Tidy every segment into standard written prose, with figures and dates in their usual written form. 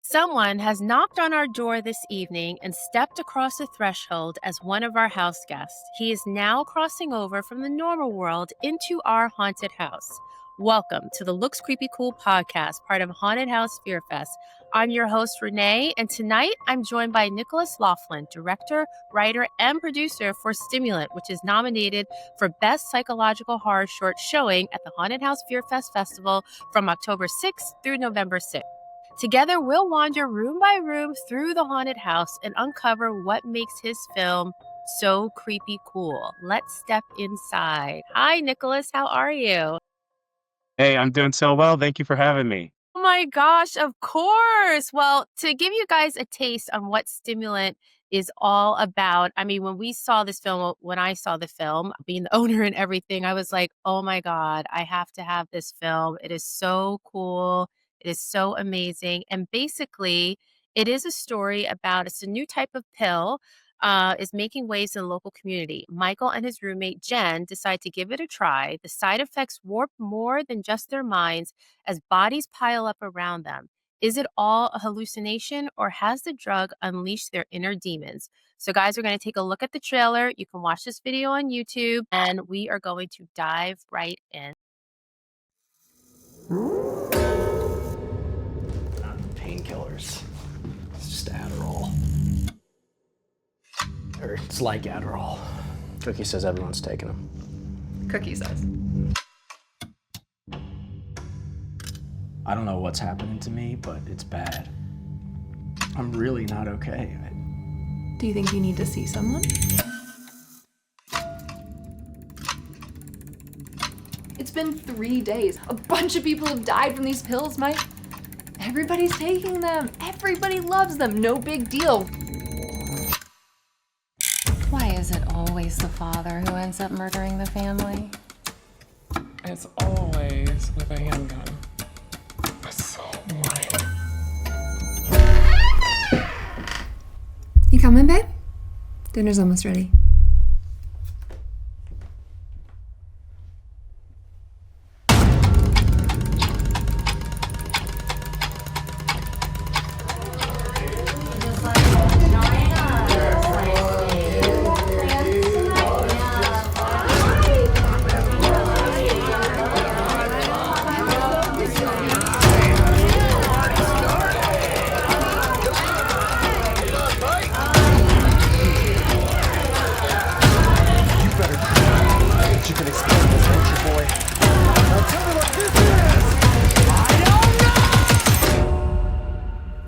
Someone has knocked on our door this evening and stepped across the threshold as one of our house guests. He is now crossing over from the normal world into our haunted house. Welcome to the Looks Creepy Cool podcast, part of Haunted House FearFest. I'm your host, Renee, and tonight I'm joined by Nicholas Laughlin, director, writer, and producer for Stimulant, which is nominated for Best Psychological Horror Short Showing at the Haunted House FearFest Festival from October 6th through November 6th. Together, we'll wander room by room through the haunted house and uncover what makes his film so creepy cool. Let's step inside. Hi, Nicholas. How are you? Hey, I'm doing so well. Thank you for having me. Oh my gosh, of course. Well, to give you guys a taste on what Stimulant is all about, I mean, when I saw the film, being the owner and everything, I was like, oh my God, I have to have this film. It is so cool. It is so amazing. And basically, it is a story about it's a new type of pill. Is making waves in the local community. Michael and his roommate Jen decide to give it a try. The side effects warp more than just their minds as bodies pile up around them. Is it all a hallucination or has the drug unleashed their inner demons? So, guys, we're going to take a look at the trailer. You can watch this video on YouTube, and we are going to dive right in. Not painkillers. It's just Adderall. Or it's like Adderall. Cookie says everyone's taking them. Cookie says. I don't know what's happening to me, but it's bad. I'm really not okay. Do you think you need to see someone? It's been 3 days. A bunch of people have died from these pills, Mike. Everybody's taking them. Everybody loves them. No big deal. Why is it always the father who ends up murdering the family? It's always with a handgun. So white. You coming, babe? Dinner's almost ready.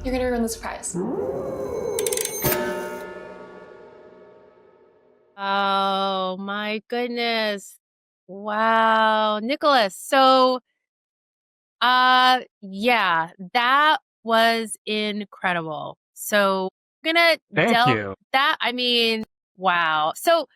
You're gonna ruin the surprise. Oh my goodness. Wow. Nicholas. So, yeah, that was incredible. So, I'm gonna Thank you. wow. So,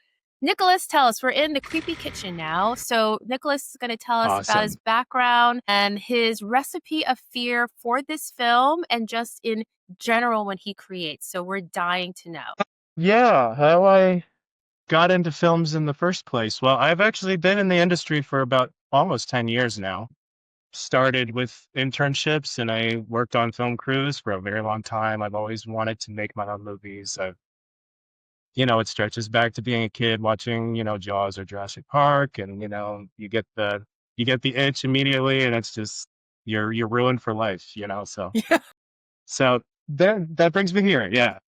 Nicholas, tell us, we're in the creepy kitchen now. So, Nicholas is going to tell us about his Awesome. background and his recipe of fear for this film and just in general when he creates. So, we're dying to know. Yeah, how I got into films in the first place. Well, I've actually been in the industry for about almost 10 years now. Started with internships and I worked on film crews for a very long time. I've always wanted to make my own movies. It stretches back to being a kid watching, Jaws or Jurassic Park, and you get the itch immediately, and it's just you're ruined for life. So Yeah. so that brings me here, yeah.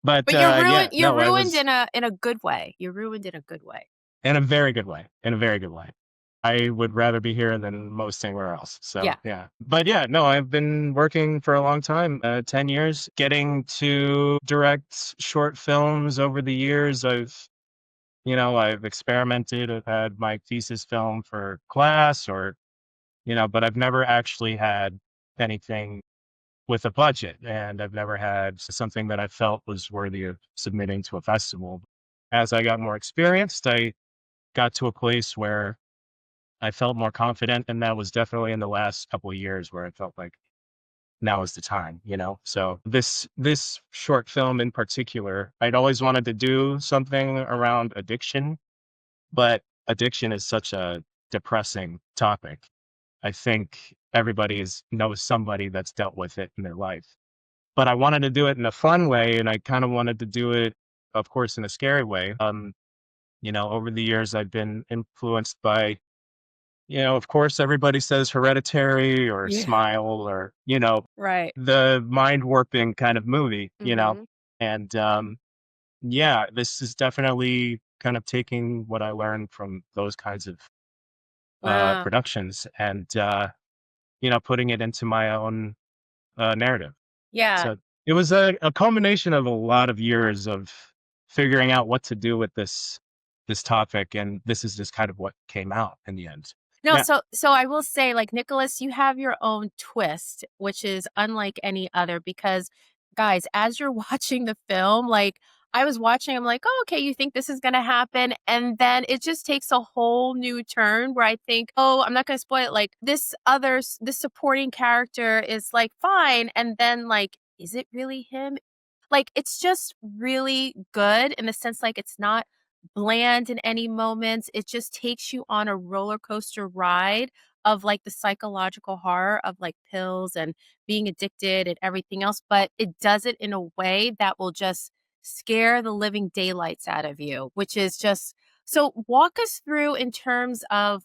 But But you're ruined. yeah, You're no, I ruined was in a good way. You're ruined in a good way. in a very good way, in a very good way. I would rather be here than most anywhere else. So Yeah. yeah, but yeah, no, I've been working for a long time, 10 years, getting to direct short films over the years. I've experimented. I've had my thesis film for class but I've never actually had anything with a budget, and I've never had something that I felt was worthy of submitting to a festival. As I got more experienced, I got to a place where I felt more confident, and that was definitely in the last couple of years where I felt like now is the time. So this short film in particular, I'd always wanted to do something around addiction, but addiction is such a depressing topic. I think everybody knows somebody that's dealt with it in their life. But I wanted to do it in a fun way, and I kind of wanted to do it, of course, in a scary way. Over the years, I've been influenced by, of course, everybody says Hereditary or Yeah. Smile or, Right. the mind warping kind of movie, Hmm. and yeah, this is definitely kind of taking what I learned from those kinds of Wow. productions and, putting it into my own narrative. Yeah. So it was a culmination of a lot of years of figuring out what to do with this topic, and this is just kind of what came out in the end. No, Now, so I will say, like, Nicholas, you have your own twist, which is unlike any other because, guys, as you're watching the film, like, I was watching, I'm like, "Oh, okay, you think this is gonna happen," and then it just takes a whole new turn where I think, "Oh, I'm not gonna spoil it," like, this supporting character is, like, fine, and then, like, is it really him? Like, it's just really good in the sense, like, it's not bland in any moments. It just takes you on a roller coaster ride of, like, the psychological horror of, like, pills and being addicted and everything else, but it does it in a way that will just scare the living daylights out of you, which is just so walk us through in terms of,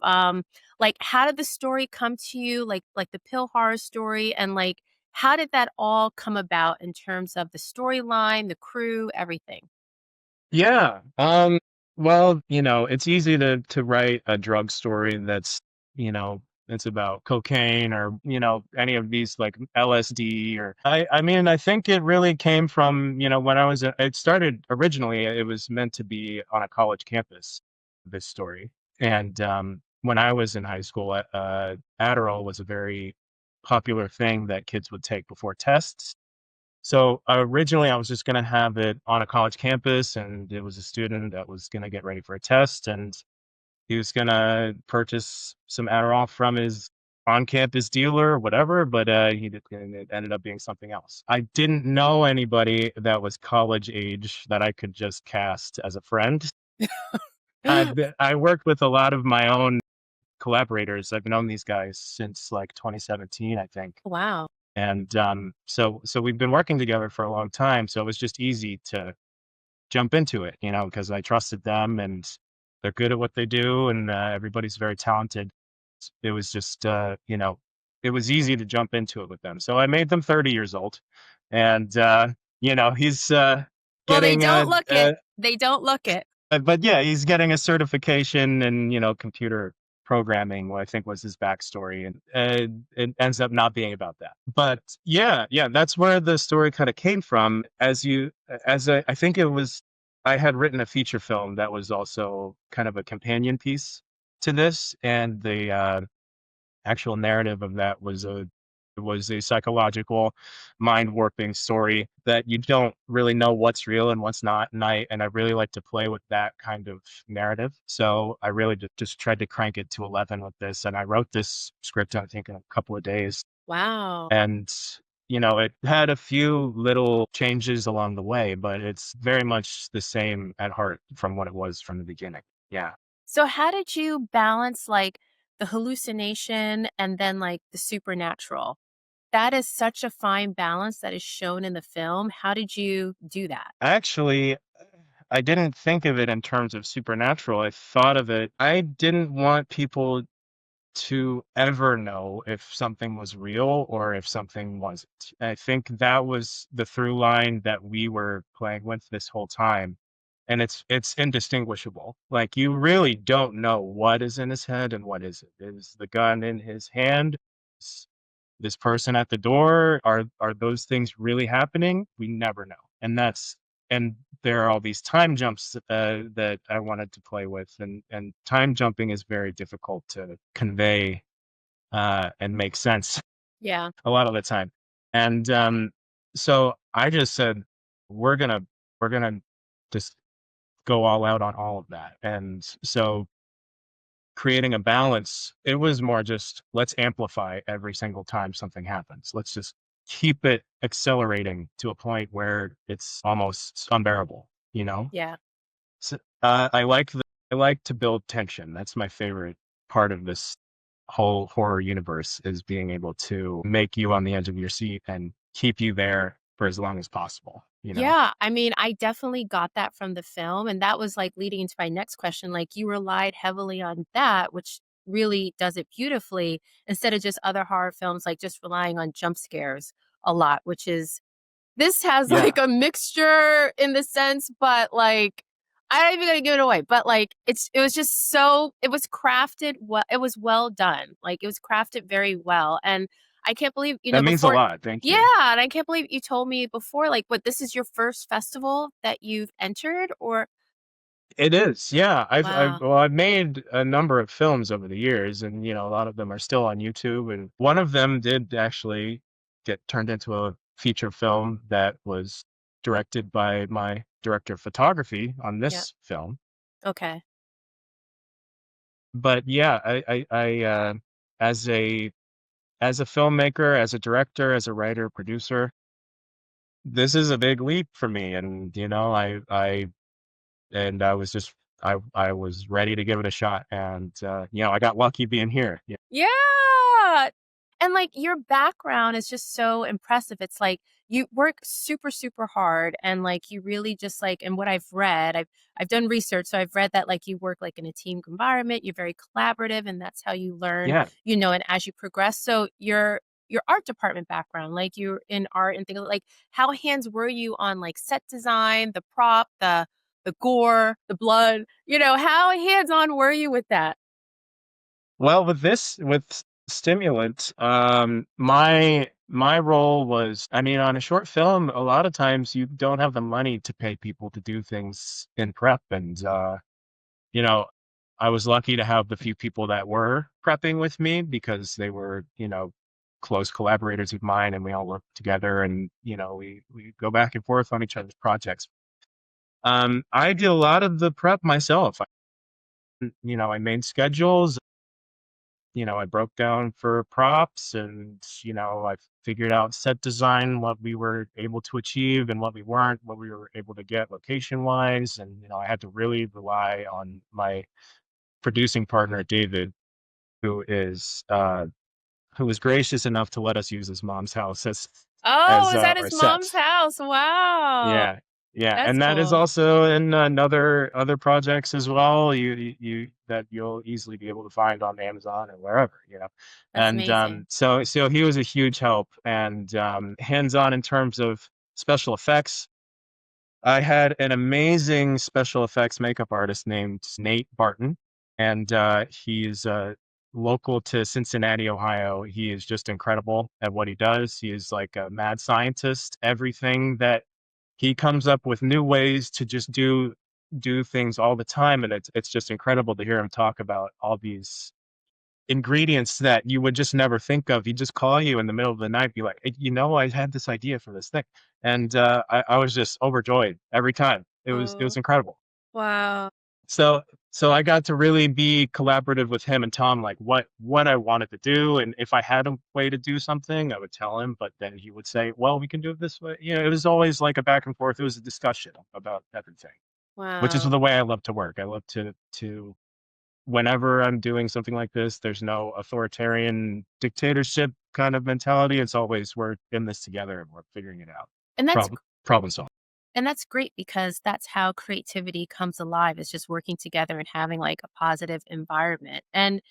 like, how did the story come to you? Like the pill horror story and, like, how did that all come about in terms of the storyline, the crew, everything? yeah, well, it's easy to write a drug story that's, it's about cocaine or, any of these like LSD or I mean, I think it really came from, when it started originally, it was meant to be on a college campus, this story. And when I was in high school, Adderall was a very popular thing that kids would take before tests. So originally, I was just going to have it on a college campus, and it was a student that was going to get ready for a test, and he was going to purchase some Adderall from his on-campus dealer or whatever. But and it ended up being something else. I didn't know anybody that was college age that I could just cast as a friend. I worked with a lot of my own collaborators. I've known these guys since like 2017, I think. Wow. And so we've been working together for a long time. So it was just easy to jump into it, because I trusted them and they're good at what they do, and everybody's very talented. It was just, it was easy to jump into it with them. So I made them 30 years old, and he's Well, they getting don't look it. They don't look it. but yeah, he's getting a certification in, computer programming, what I think was his backstory, and it ends up not being about that. But yeah, that's where the story kind of came from. I think it was, I had written a feature film that was also kind of a companion piece to this, and the actual narrative of that was a psychological mind warping story that you don't really know what's real and what's not, and I really like to play with that kind of narrative. So I really just tried to crank it to 11 with this, and I wrote this script I think in a couple of days, Wow. and it had a few little changes along the way, but it's very much the same at heart from what it was from the beginning. Yeah. So how did you balance, like, the hallucination and then, like, the supernatural? That is such a fine balance that is shown in the film. How did you do that? Actually, I didn't think of it in terms of supernatural. I thought of it, I didn't want people to ever know if something was real or if something wasn't. I think that was the through line that we were playing with this whole time. And it's indistinguishable. Like, you really don't know what is in his head and what isn't. Is the gun in his hand? Is this person at the door? Are those things really happening? We never know. And there are all these time jumps that I wanted to play with, and time jumping is very difficult to convey and make sense Yeah. a lot of the time. And so I just said, we're gonna just go all out on all of that. And so creating a balance, it was more just, let's amplify every single time something happens. Let's just keep it accelerating to a point where it's almost unbearable, Yeah. So, I like to build tension. That's my favorite part of this whole horror universe, is being able to make you on the edge of your seat and keep you there for as long as possible, you know? Yeah, I mean, I definitely got that from the film, and that was, like, leading into my next question, like, you relied heavily on that, which really does it beautifully, instead of just other horror films, like, just relying on jump scares a lot, which is this has, Yeah. like, a mixture in the sense, but, like, I'm not even gonna give it away, but, like, it was just so it was crafted it was well done, like, it was crafted very well, and I can't believe, That means a before. lot. Thank Yeah, you. and I can't believe you told me before, like, what, this is your first festival that you've entered, or It is, yeah. wow. I've made a number of films over the years, and a lot of them are still on YouTube. And one of them did actually get turned into a feature film that was directed by my director of photography on Yep. this film. Okay. But yeah, as a filmmaker, as a director, as a writer, producer, this is a big leap for me. And I was just I was ready to give it a shot, and I got lucky being here. Yeah. Yeah. And, like, your background is just so impressive. It's like you work super, super hard, and, like, you really just, like, and what I've read, I've done research, so I've read that, like, you work, like, in a team environment, you're very collaborative, and that's how you learn, Yeah. and as you progress. So your art department background, like, you're in art and things like, how hands were you on, like, set design, the prop, the gore, the blood, how hands-on were you with that? Well, with Stimulant, my role was, I mean, on a short film, a lot of times you don't have the money to pay people to do things in prep, and you know, I was lucky to have the few people that were prepping with me, because they were, close collaborators of mine, and we all work together, and we go back and forth on each other's projects. I did a lot of the prep myself. I made schedules. I broke down for props, and I figured out set design, what we were able to achieve and what we weren't, what we were able to get location wise. And I had to really rely on my producing partner, David, who is who was gracious enough to let us use his mom's house Oh, as is that our his mom's set. house? Wow. Yeah, yeah, That's and that is cool. also in another other projects as well. You that you'll easily be able to find on Amazon or wherever. That's And amazing. so he was a huge help, and hands on in terms of special effects. I had an amazing special effects makeup artist named Nate Barton, and he's local to Cincinnati, Ohio. He is just incredible at what he does. He is like a mad scientist. Everything that he comes up with new ways to just do things all the time, and it's just incredible to hear him talk about all these ingredients that you would just never think of. He'd just call you in the middle of the night, be like, "Hey, I had this idea for this thing," and I was just overjoyed every time. It was Oh, incredible. wow. So I got to really be collaborative with him and Tom, like what I wanted to do, and if I had a way to do something, I would tell him, but then he would say, "Well, we can do it this way." It was always like a back and forth. It was a discussion about everything, which is Wow. the way I love to work. I love to whenever I'm doing something like this, there's no authoritarian dictatorship kind of mentality. It's always, we're in this together and we're figuring it out. And that's Problem solving. And that's great because that's how creativity comes alive, is just working together and having, like, a positive environment. And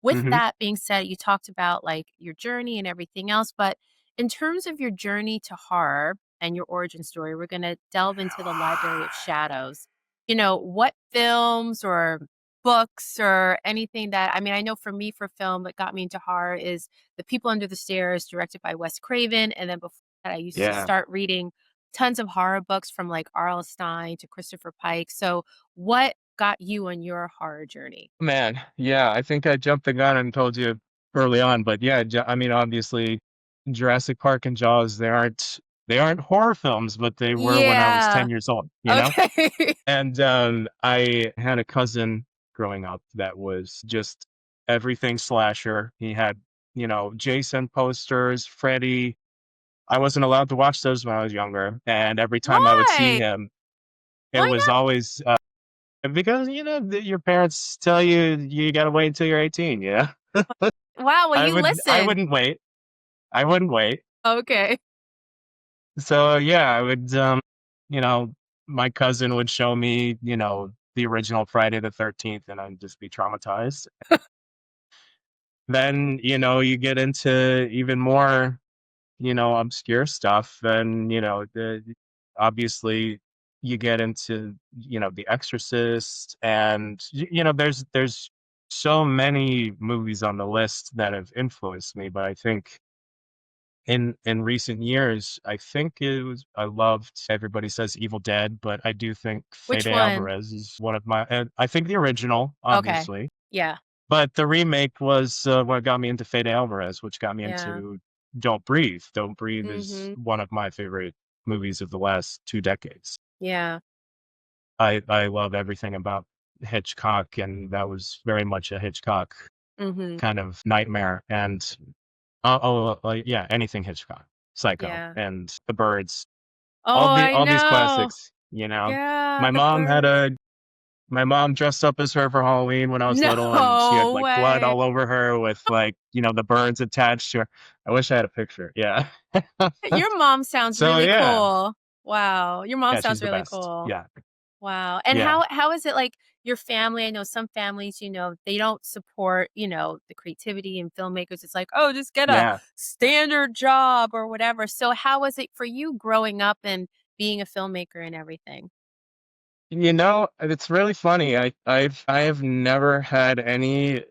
with Hmm. that being said, you talked about, like, your journey and everything else, but in terms of your journey to horror and your origin story, we're gonna delve into the Library of Shadows. What films or books or anything that, I mean, I know for me, for film, that got me into horror is The People Under the Stairs, directed by Wes Craven, and then before that, I used to Yeah. start reading tons of horror books from, like, R.L. Stine to Christopher Pike. So what got you on your horror journey? Man, yeah, I think I jumped the gun and told you early on, but yeah, I mean, obviously, Jurassic Park and Jaws, they aren't horror films, but they were when I was Yeah. 10 years old, you know? Okay. And I had a cousin growing up that was just everything slasher. He had, Jason posters, Freddy. I wasn't allowed to watch those when I was younger, and every time I would see Why? him, it Why was not? always because your parents tell you you got to wait until you're 18. Yeah. Wow, well, you I listen. wouldn't wait. I wouldn't wait. Okay. So yeah, I would, you know, my cousin would show me, the original Friday the 13th, and I'd just be traumatized. Then, you get into even more, obscure stuff. Then, obviously you get into, The Exorcist, and there's so many movies on the list that have influenced me. But I think in recent years, I think I loved, everybody says Evil Dead, but I do think Fede Which one? Alvarez is one of my, I think the original, Okay. obviously, Yeah. but the remake was what got me into Fede Alvarez, which got me Yeah. into Don't Breathe. Don't Breathe is Mhm. one of my favorite movies of the last 2 decades. Yeah. I love everything about Hitchcock, and that was very much a Hitchcock Mhm. kind of nightmare. And yeah, anything Hitchcock, Psycho, Yeah. and The Birds, Oh, I all these know. classics. Yeah, My The mom had Birds. my mom dressed up as her for Halloween when I was little, and she had No like blood way. all over her with like, the birds attached to her. I wish I had a picture. Yeah. Your mom sounds So really yeah. cool. Wow, your mom Yeah, she's sounds the really best. cool. Yeah. Wow. And Yeah. how is it like your family? I know some families, they don't support, the creativity in filmmakers. It's like, oh, just get a Yeah. standard job or whatever. So how was it for you growing up and being a filmmaker and everything? It's really funny. I have never had any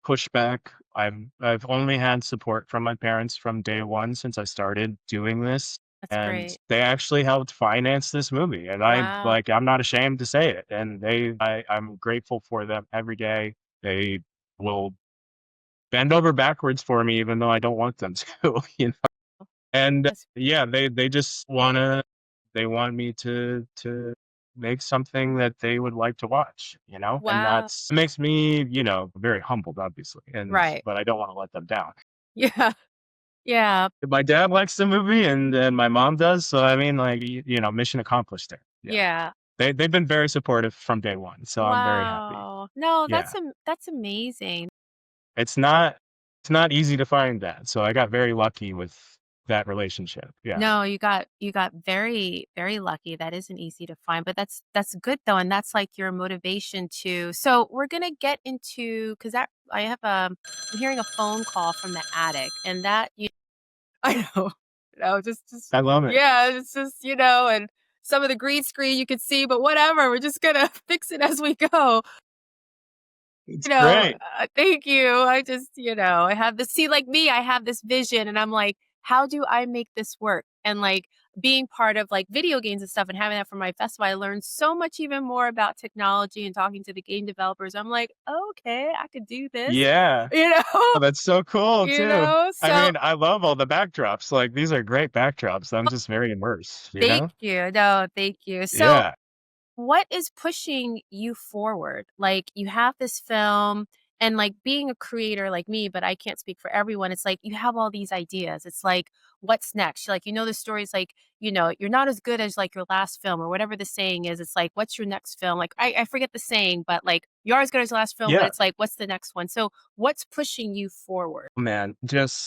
pushback. I've only had support from my parents from day one since I started doing this. That's And great. they actually helped finance this movie. And Wow. I'm not ashamed to say it. And I'm grateful for them every day. They will bend over backwards for me, even though I don't want them to, And That's yeah, they just they want me to make something that they would like to watch, and wow. that's makes me, very humbled, obviously, Right. but I don't want to let them down. Yeah. Yeah. My dad likes the movie, and my mom does, so I mean, like, mission accomplished there. Yeah, Yeah. they've been very supportive from day one, so I'm very happy. Wow. No, Yeah, that's amazing. it's not it's not easy to find that, so I got very lucky with that relationship. Yeah, No, you got very, very lucky. That isn't easy to find, but that's good though, and that's like your motivation to. So we're gonna get into because that I have I'm hearing a phone call from the attic, and that you I know, just I love it. yeah, it's just and some of the green screen you could see, but whatever, we're just gonna fix it as we go. It's great. Thank you. I just, I have this, see, like me, I have this vision and I'm like, how do I make this work? And like being part of like video games and stuff and having that for my festival, I learned so much even more about technology and talking to the game developers. I'm like, okay, I could do this, Yeah. you know, Oh, that's so cool too. I so mean, I love all the backdrops. Like, these are great backdrops. I'm just very immersed, you thank know? you. No, thank you. So Yeah. what is pushing you forward? Like you have this film and like being a creator like me, but I can't speak for everyone. It's like you have all these ideas. It's like, what's next? Like, the story's like, you're not as good as like your last film or whatever the saying is. It's like, what's your next film? Like, I forget the saying, but like, you are as good as your last film, but Yeah. it's like, what's the next one? So, what's pushing you forward? Man,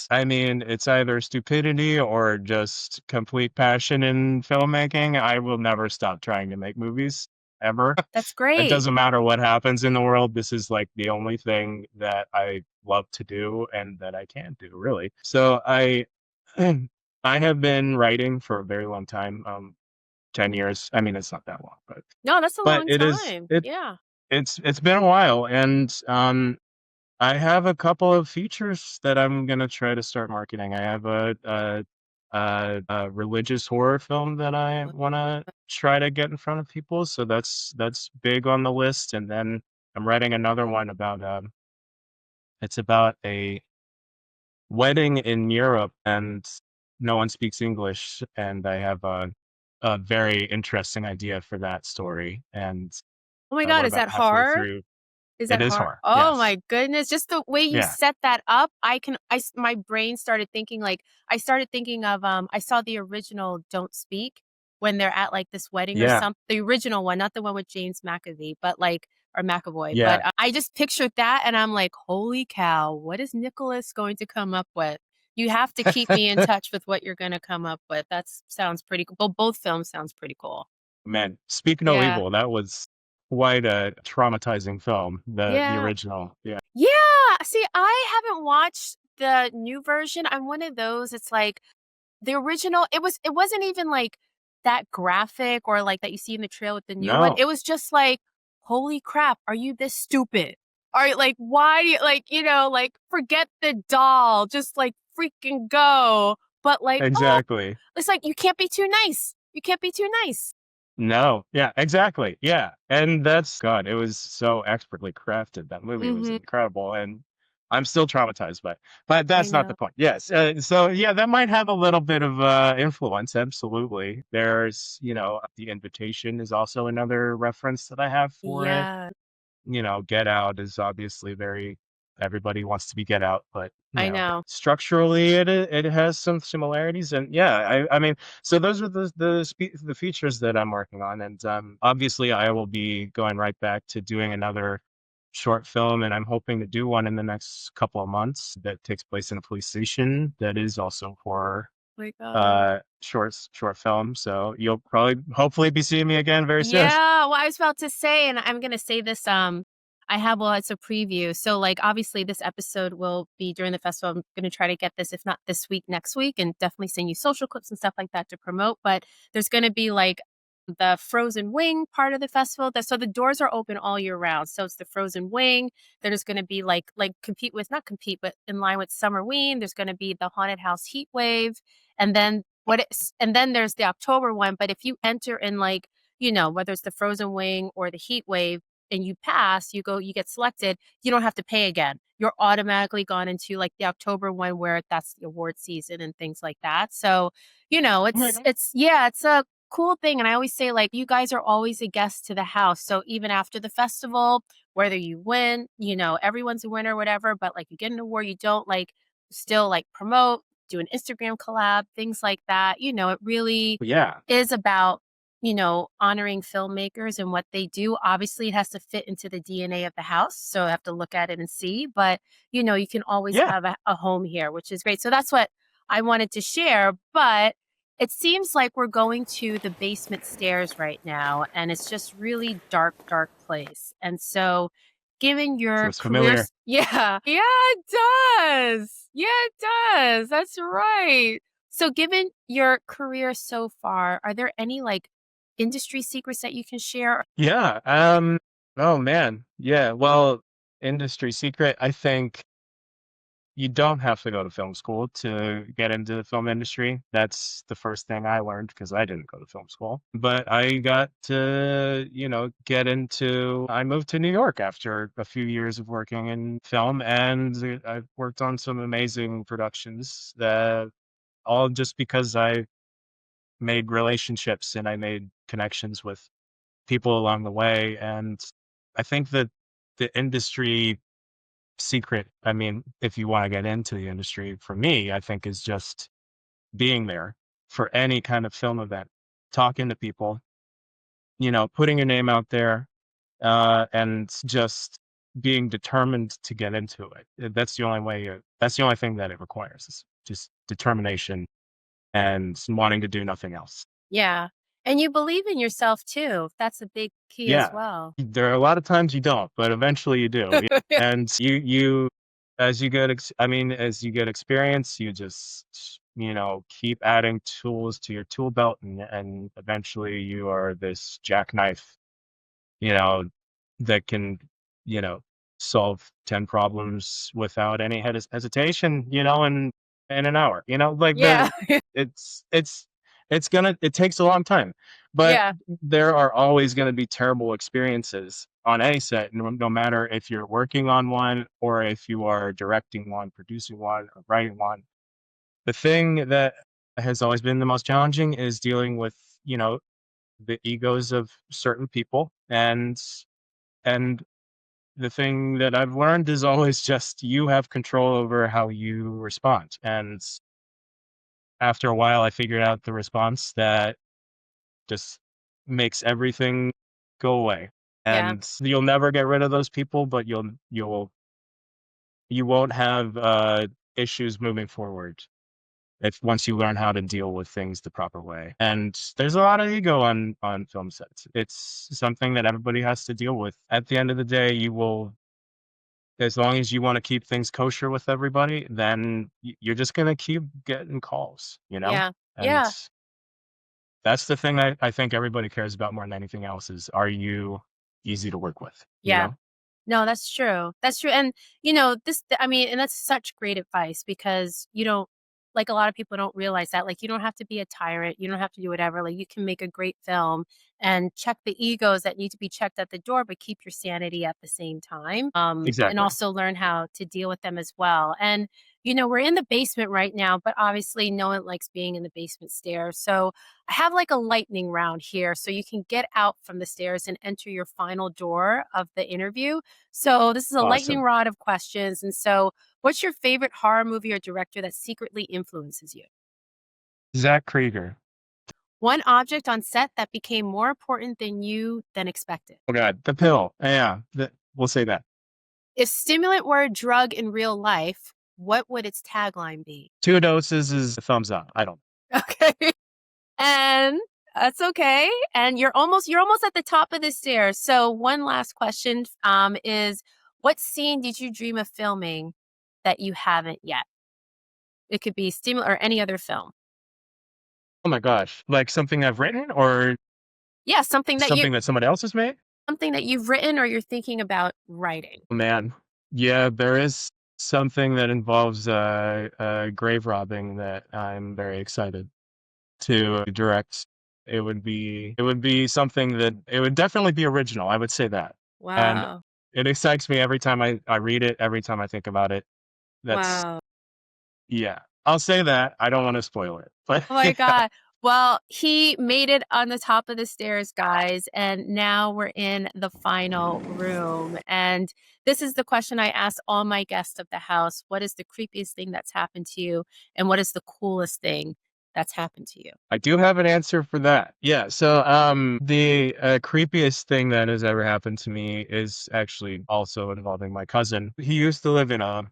I mean, it's either stupidity or just complete passion in filmmaking. I will never stop trying to make movies ever. That's It great. doesn't matter what happens in the world. This is like the only thing that I love to do and that I can do, really. So I have been writing for a very long time, 10 years. I mean, it's not that long, No, that's a but long time. Yeah. it's been a while. And I have a couple of features that I'm gonna try to start marketing. I have a religious horror film that I wanna try to get in front of people, so that's big on the list. And then I'm writing another one about, it's about a wedding in Europe, and no one speaks English, and I have a very interesting idea for that story. And Oh my we're God, is about that halfway horror? through. Is It that is hard? horror, Oh yes. my goodness, just the way you Yeah. set that up, my brain started thinking like I started thinking of I saw the original Don't Speak when they're at like this wedding or Yeah. something. The original one, not the one with James McAvee, but like or McAvoy. Yeah, But I just pictured that and I'm like, holy cow, what is Nicholas going to come up with? You have to keep me in touch with what you're going to come up with. That sounds pretty cool. Well, both films sounds pretty cool. man. Speak no Yeah. evil. That was quite a traumatizing film. The Yeah. original. Yeah. Yeah. See, I haven't watched the new version. I'm one of those. It's like the original, it wasn't even like that graphic or like that you see in the trail with the new one. No, It was just like, holy crap, are you this stupid? Are you like, why do you like, like forget the doll, just like freaking go. But like, oh, exactly. it's like you can't be too nice. You can't be too nice. No, yeah, exactly. Yeah. And that's God, it was so expertly crafted. That movie was Mm-hmm. incredible. And I'm still traumatized by it. But I that's not the know. point. Yes. So yeah, that might have a little bit of influence. Absolutely. There's, The Invitation is also another reference that I have for it. Yeah, Get Out is obviously everybody wants to be Get Out, but I know. structurally it has some similarities, and yeah, I mean, so those are the features that I'm working on, and obviously I will be going right back to doing another short film, and I'm hoping to do one in the next couple of months that takes place in a police station that is also horror Oh my God. short film. So you'll probably hopefully be seeing me again very soon. Yeah, well, I was about to say, and I'm gonna say this, I have well, it's a preview. So like obviously this episode will be during the festival. I'm gonna try to get this, if not this week, next week, and definitely send you social clips and stuff like that to promote. But there's gonna be like the frozen wing part of the festival. So the doors are open all year round. So it's the frozen wing. There's gonna be like compete with, not compete, but in line with Summerween. There's gonna be the Haunted House Heat Wave. And then there's the October one. But if you enter in like, whether it's the frozen wing or the heat wave and you pass, you get selected, you don't have to pay again. You're automatically gone into like the October one where that's the award season and things like that. So, Oh my God. it's a cool thing. And I always say like, you guys are always a guest to the house. So even after the festival, whether you win, everyone's a winner, whatever, but like you get an award, you don't like still like promote, do an Instagram collab, things like that. It really Yeah. is about honoring filmmakers and what they do. Obviously, it has to fit into the DNA of the house. So I have to look at it and see. But, you can always Yeah. have a home here, which is great. So that's what I wanted to share. But it seems like we're going to the basement stairs right now. And it's just really dark, dark place. And so given So your it's career, familiar. yeah, it does. Yeah, it does. That's right. So given your career so far, are there any like industry secrets that you can share? Yeah. Oh man. Yeah. Well, industry secret. I think you don't have to go to film school to get into the film industry. That's the first thing I learned because I didn't go to film school. But I got to, I moved to New York after a few years of working in film, and I've worked on some amazing productions that all just because I made relationships and I made connections with people along the way. And I think that the industry secret, I mean, if you want to get into the industry, for me, I think is just being there for any kind of film event, talking to people, putting your name out there, and just being determined to get into it. That's the only way, that's the only thing that it requires is just determination and wanting to do nothing else. Yeah. And you believe in yourself too. That's a big key as Yeah. well. There are a lot of times you don't, but eventually you do. And as you get, as you get experience, you just, keep adding tools to your tool belt, and eventually you are this jackknife, you know, that can, you know, solve 10 problems without any hesitation, in an hour, like Yeah. it's, it's, it takes a long time, but Yeah. there are always going to be terrible experiences on any set, no matter if you're working on one or if you are directing one, producing one, or writing one. The thing that has always been the most challenging is dealing with, the egos of certain people, and the thing that I've learned is always just you have control over how you respond. And after a while, I figured out the response that just makes everything go away. Yeah. and you'll never get rid of those people, but you won't have issues moving forward if once you learn how to deal with things the proper way. And there's a lot of ego on film sets. It's something that everybody has to deal with. At the end of the day, you will, as long as you want to keep things kosher with everybody, then you're just going to keep getting calls, you know? Yeah. And Yeah. that's the thing that I think everybody cares about more than anything else is, are you easy to work with, you Yeah. know? No, that's true. That's true. And, I mean, and that's such great advice because you don't, like a lot of people don't realize that. Like, you don't have to be a tyrant. You don't have to do whatever. Like, you can make a great film and check the egos that need to be checked at the door, but keep your sanity at the same time. And Exactly. also learn how to deal with them as well. And, we're in the basement right now, but obviously no one likes being in the basement stairs. So I have like a lightning round here so you can get out from the stairs and enter your final door of the interview. So this is a lightning Awesome. rod of questions. And so what's your favorite horror movie or director that secretly influences you? Zach Krieger. One object on set that became more important than expected. Oh God, the pill. Yeah, we'll say that. If stimulant were a drug in real life, what would its tagline be? 2 doses is a thumbs up. I don't. Okay. And that's okay. And you're almost at the top of the stairs. So one last question is what scene did you dream of filming that you haven't yet? It could be Stimulant or any other film. Oh my gosh, like something I've written or Yeah, something that somebody else has made? something that you've written or you're thinking about writing. Oh, man, yeah, there is something that involves grave robbing that I'm very excited to direct. It would be something that it would definitely be original. I would say that, and Wow. it excites me every time I read it. Every time I think about it. That's Wow. Yeah. I'll say that. I don't want to spoil it, but Oh my yeah. God. Well, he made it on the top of the stairs, guys. And now we're in the final room. And this is the question I ask all my guests of the house. What is the creepiest thing that's happened to you? And what is the coolest thing that's happened to you? I do have an answer for that. Yeah. So, the creepiest thing that has ever happened to me is actually also involving my cousin. He used to live in a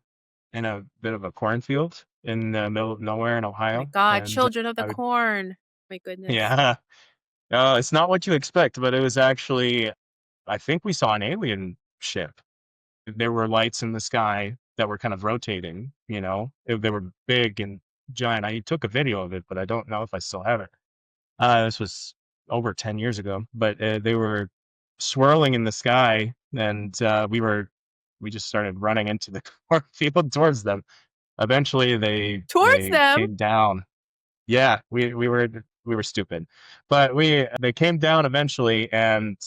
bit of a cornfield in the middle of nowhere in My Ohio, God, and children of the I would, corn. My goodness. yeah. It's not what you expect, but it was actually, I think we saw an alien ship. There were lights in the sky that were kind of rotating, they were big and giant. I took a video of it, but I don't know if I still have it. This was over 10 years ago, but they were swirling in the sky, and we just started running into the cornfield towards them. Eventually, Towards they them. came down. Yeah, we were stupid, but they came down eventually, and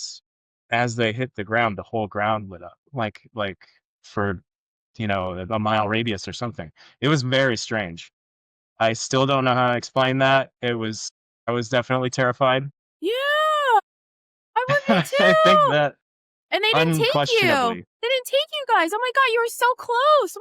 as they hit the ground, the whole ground lit up, like for a mile radius or something. It was very strange. I still don't know how to explain that. I was definitely terrified. Yeah, I would be I think too. that And they didn't take you. unquestionably, They didn't take you guys. Oh my God, you were so close. Oh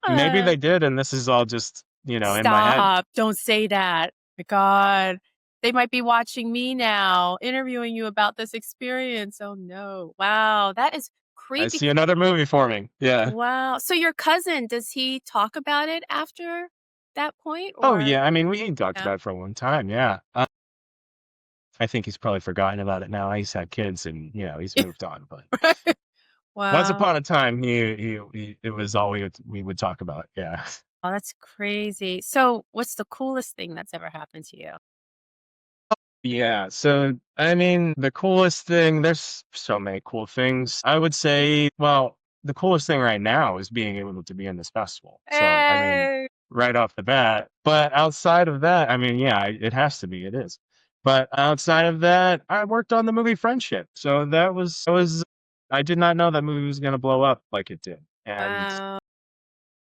my maybe God. they did, and this is all just, in my head. Stop. Don't say that. My God. They might be watching me now, interviewing you about this experience. Oh no. Wow. That is I creepy. see another movie forming. Yeah. Wow. So your cousin, does he talk about it after that point Oh, or yeah, I mean, we talked yeah? about it for a long time, yeah. I think he's probably forgotten about it now. He's had kids and, he's moved on, but once Wow. upon a time, he it was all we would talk about, yeah. Oh, that's crazy. So what's the coolest thing that's ever happened to you? Yeah, so, I mean, the coolest thing, there's so many cool things. I would say, well, the coolest thing right now is being able to be in this festival. So, I mean, Hey. right off the bat. But outside of that, I mean, yeah, it has to be, it is. But outside of that, I worked on the movie Friendship. So that was I did not know that movie was gonna blow up like it did. And Wow.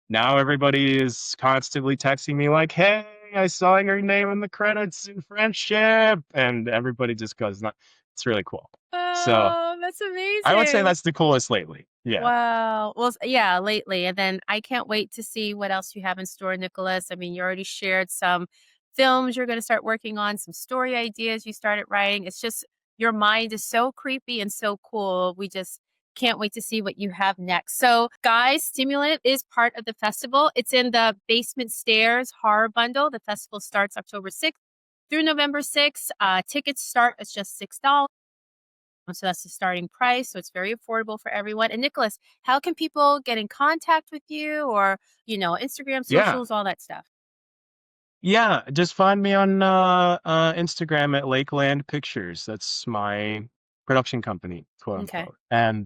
now everybody is constantly texting me like, "Hey, I saw your name in the credits in Friendship," and everybody just goes nuts. It's really cool. So Oh, that's I would say amazing. that's the coolest lately. Yeah. Wow. Well, yeah, lately. And then I can't wait to see what else you have in store, Nicholas. I mean, you already shared some films you're going to start working on, some story ideas you started writing. It's just your mind is so creepy and so cool. We just can't wait to see what you have next. So, guys, Stimulant is part of the festival. It's in the Basement Stairs Horror Bundle. The festival starts October 6th through November 6th. Tickets start at just $6. So that's the starting price. So it's very affordable for everyone. And Nicholas, how can people get in contact with you, or, Instagram, Yeah. socials, all that stuff? Yeah, just find me on Instagram at Lakeland Pictures. That's my production company, quote Okay. unquote. And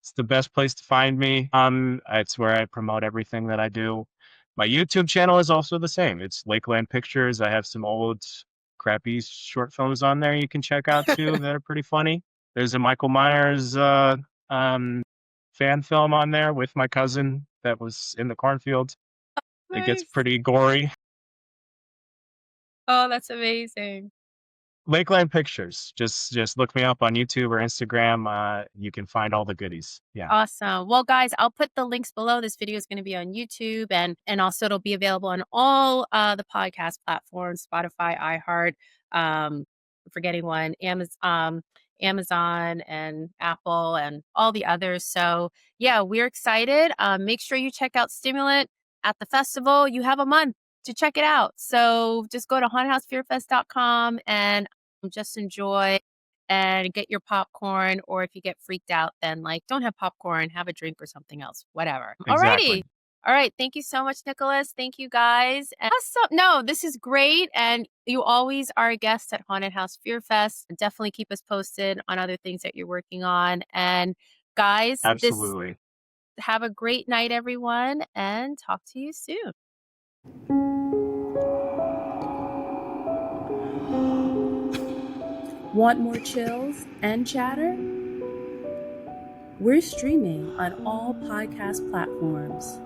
it's the best place to find me. It's where I promote everything that I do. My YouTube channel is also the same. It's Lakeland Pictures. I have some old crappy short films on there you can check out too that are pretty funny. There's a Michael Myers fan film on there with my cousin that was in the cornfield. It gets Nice. pretty gory. Oh, that's amazing. Lakeland Pictures. Just look me up on YouTube or Instagram. You can find all the goodies. Yeah. Awesome. Well, guys, I'll put the links below. This video is going to be on YouTube, and also it'll be available on all the podcast platforms: Spotify, iHeart, I'm forgetting one, Amazon and Apple and all the others. So yeah, we're excited. Make sure you check out Stimulant at the festival. You have a month to check it out. So just go to hauntedhousefearfest.com and just enjoy and get your popcorn. Or if you get freaked out, then don't have popcorn, have a drink or something else, whatever. Alrighty. Exactly. All right. Thank you so much, Nicholas. Thank you, guys. And no, this is great. And you always are a guest at Haunted House FearFest. Definitely keep us posted on other things that you're working on. And guys, Absolutely. have a great night, everyone, and talk to you soon. Want more chills and chatter? We're streaming on all podcast platforms.